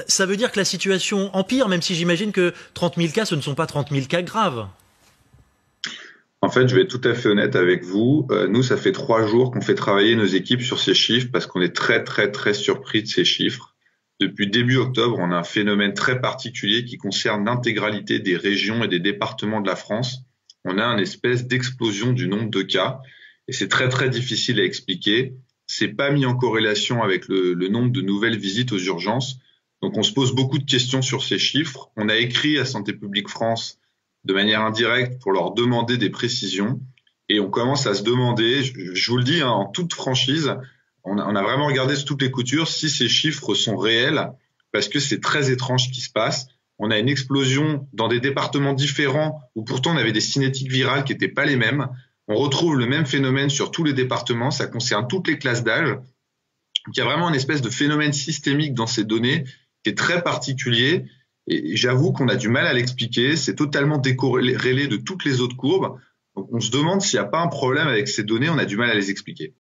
Ça veut dire que la situation empire, même si j'imagine que 30 000 cas, ce ne sont pas 30 000 cas graves. En fait, je vais être tout à fait honnête avec vous. Nous, ça fait 3 jours qu'on fait travailler nos équipes sur ces chiffres parce qu'on est très, très, très surpris de ces chiffres. Depuis début octobre, on a un phénomène très particulier qui concerne l'intégralité des régions et des départements de la France. On a une espèce d'explosion du nombre de cas et c'est très, très difficile à expliquer. C'est pas mis en corrélation avec le nombre de nouvelles visites aux urgences. Donc, on se pose beaucoup de questions sur ces chiffres. On a écrit à Santé publique France de manière indirecte pour leur demander des précisions. Et on commence à se demander, je vous le dis en toute franchise, on a vraiment regardé sous toutes les coutures si ces chiffres sont réels, parce que c'est très étrange ce qui se passe. On a une explosion dans des départements différents où pourtant on avait des cinétiques virales qui n'étaient pas les mêmes. On retrouve le même phénomène sur tous les départements, ça concerne toutes les classes d'âge. Donc il y a vraiment une espèce de phénomène systémique dans ces données qui est très particulier. Et j'avoue qu'on a du mal à l'expliquer. C'est totalement décorrélé de toutes les autres courbes. Donc on se demande s'il n'y a pas un problème avec ces données. On a du mal à les expliquer.